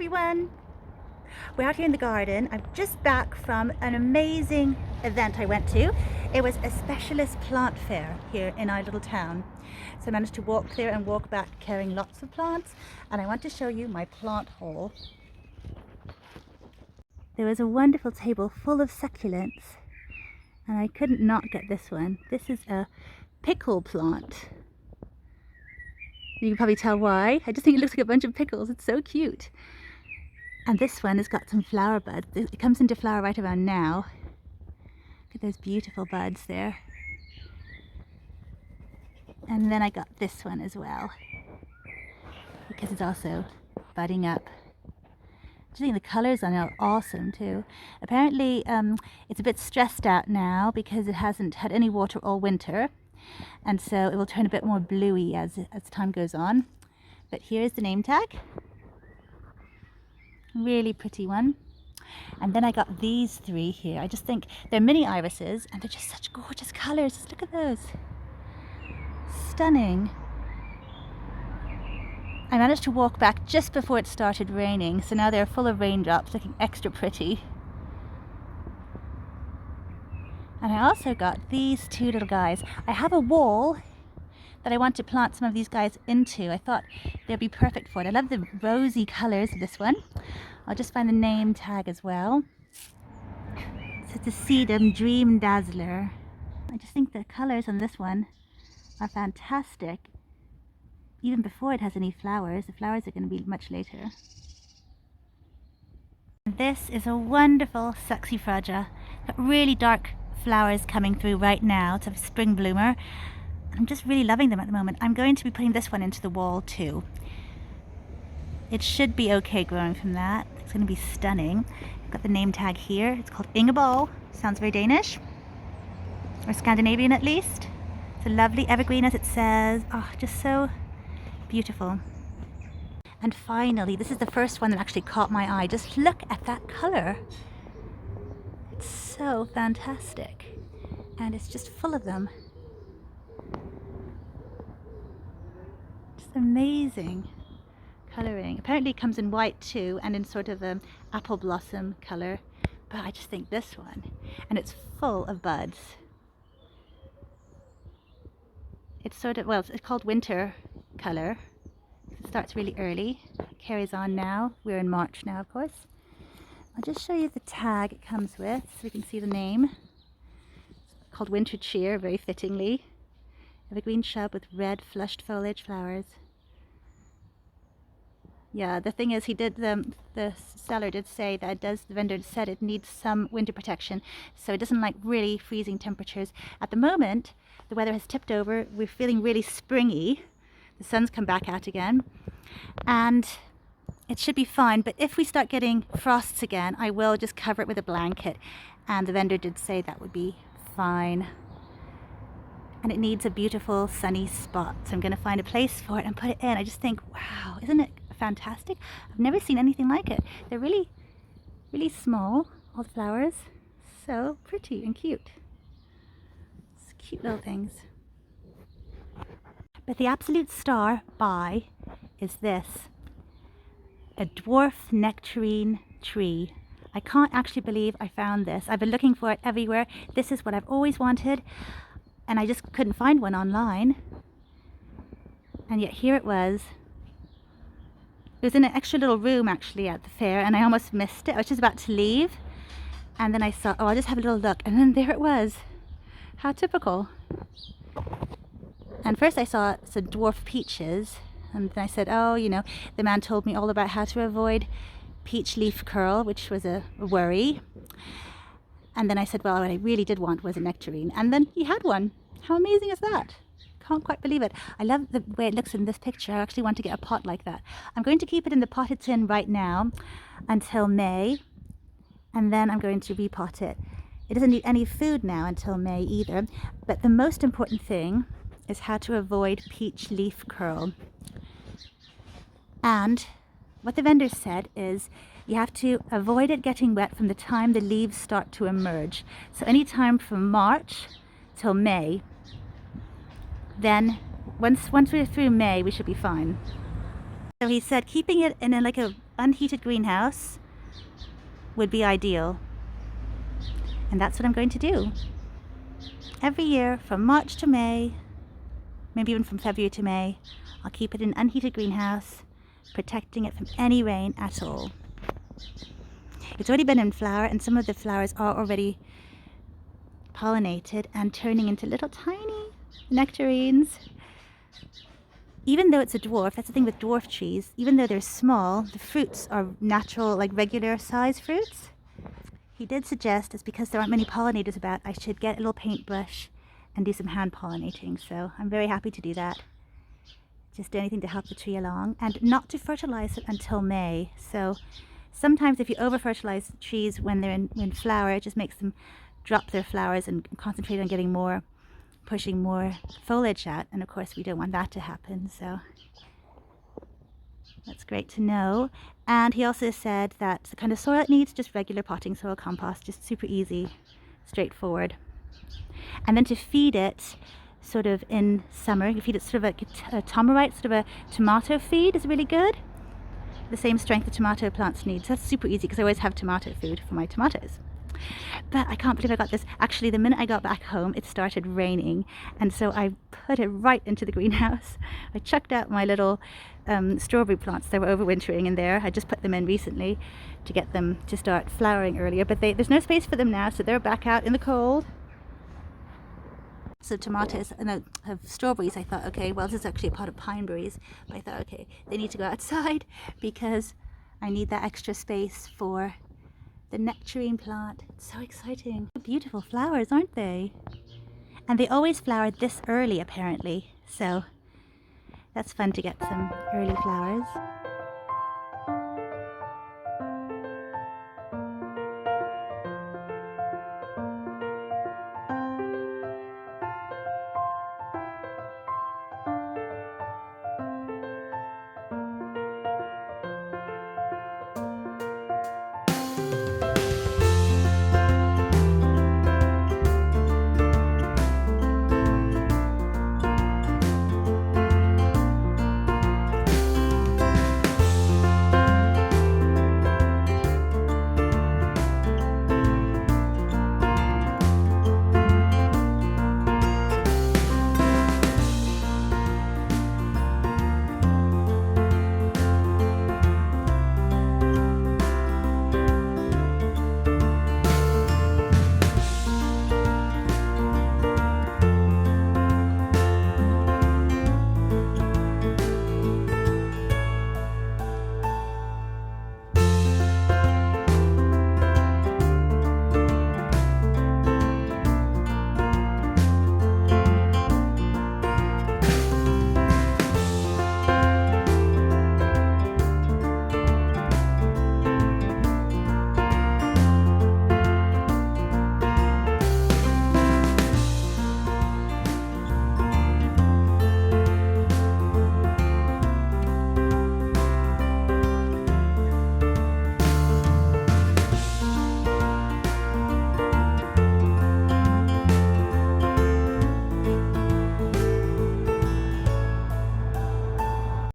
everyone! We're out here in the garden. I'm just back from an amazing event I went to. It was a specialist plant fair here in our little town. So I managed to walk there and walk back carrying lots of plants, and I want to show you my plant haul. There was a wonderful table full of succulents, and I couldn't not get this one. This is a pickle plant. You can probably tell why. I just think it looks like a bunch of pickles. It's so cute. And this one has got some flower buds. It comes into flower right around now. Look at those beautiful buds there. And then I got this one as well, because it's also budding up. I think the colours on it are awesome too. Apparently it's a bit stressed out now because it hasn't had any water all winter, and so it will turn a bit more bluey as time goes on. But here is the name tag. Really pretty one. And then I got these three here. I just think they're mini irises and they're just such gorgeous colours. Just look at those. Stunning. I managed to walk back just before it started raining, so now they're full of raindrops, looking extra pretty. And I also got these two little guys. I have a wall that I want to plant some of these guys into. I thought they'd be perfect for it. I love the rosy colours of this one. I'll just find the name tag as well. So it's a Sedum Dream Dazzler. I just think the colours on this one are fantastic. Even before it has any flowers. The flowers are going to be much later. This is a wonderful Saxifraga. Got really dark flowers coming through right now. It's a spring bloomer. I'm just really loving them at the moment. I'm going to be putting this one into the wall too. It should be okay growing from that. It's going to be stunning. I've got the name tag here. It's called Ingeborg. Sounds very Danish, or Scandinavian at least. It's a lovely evergreen, as it says. Oh, just so beautiful. And finally, this is the first one that actually caught my eye. Just look at that color. It's so fantastic, and it's just full of them. Just amazing coloring. Apparently it comes in white too, and in sort of an apple blossom color, but I just think this one, and it's full of buds. It's sort of, well, it's called winter color. It starts really early, it carries on now. We're in March now, of course. I'll just show you the tag it comes with so we can see the name. It's called Winter Cheer, very fittingly. Evergreen shrub with red flushed foliage flowers. Yeah, the thing is, the seller did say that the vendor said it needs some winter protection, so it doesn't like really freezing temperatures. At the moment, the weather has tipped over. We're feeling really springy. The sun's come back out again, and it should be fine. But if we start getting frosts again, I will just cover it with a blanket, and the vendor did say that would be fine. And it needs a beautiful sunny spot, so I'm going to find a place for it and put it in. I just think, wow, isn't it fantastic? I've never seen anything like it. They're really, really small, all the flowers. So pretty and cute. It's cute little things. But the absolute star buy is this. A dwarf nectarine tree. I can't actually believe I found this. I've been looking for it everywhere. This is what I've always wanted, and I just couldn't find one online. And yet here it was. It was in an extra little room actually at the fair, and I almost missed it. I was just about to leave, and then I saw, oh, I'll just have a little look, and then there it was. How typical. And first I saw some dwarf peaches, and then I said, oh, you know, the man told me all about how to avoid peach leaf curl, which was a worry. And then I said, well, what I really did want was a nectarine, and then he had one. How amazing is that? Can't quite believe it. I love the way it looks in this picture. I actually want to get a pot like that. I'm going to keep it in the pot it's in right now until May, and then I'm going to repot it. It doesn't need any food now until May either, but the most important thing is how to avoid peach leaf curl. And what the vendor said is you have to avoid it getting wet from the time the leaves start to emerge. So any time from March till May. Then once we're through May, we should be fine. So he said keeping it in like a unheated greenhouse would be ideal. And that's what I'm going to do. Every year from March to May, maybe even from February to May, I'll keep it in an unheated greenhouse, protecting it from any rain at all. It's already been in flower, and some of the flowers are already pollinated and turning into little tiny nectarines. Even though it's a dwarf, that's the thing with dwarf trees, even though they're small, the fruits are natural, like regular size fruits. He did suggest it's because there aren't many pollinators about, I should get a little paintbrush and do some hand pollinating. So I'm very happy to do that. Just do anything to help the tree along, and not to fertilize it until May. So sometimes if you over fertilize trees when they're in flower, it just makes them drop their flowers and concentrate on getting more, pushing more foliage out, and of course we don't want that to happen. So that's great to know. And he also said that the kind of soil it needs, just regular potting soil compost, just super easy, straightforward. And then to feed it sort of in summer, you feed it sort of like a tomarite, sort of a tomato feed is really good. The same strength the tomato plants need. So that's super easy because I always have tomato food for my tomatoes. But I can't believe I got this. Actually, the minute I got back home, it started raining. And so I put it right into the greenhouse. I chucked out my little strawberry plants that were overwintering in there. I just put them in recently to get them to start flowering earlier. But there's no space for them now, so they're back out in the cold. So tomatoes, and I have strawberries. I thought, okay, well, this is actually a pot of pine berries. But I thought, okay, they need to go outside because I need that extra space for the nectarine plant. It's so exciting. Beautiful flowers, aren't they? And they always flower this early, apparently. So that's fun to get some early flowers.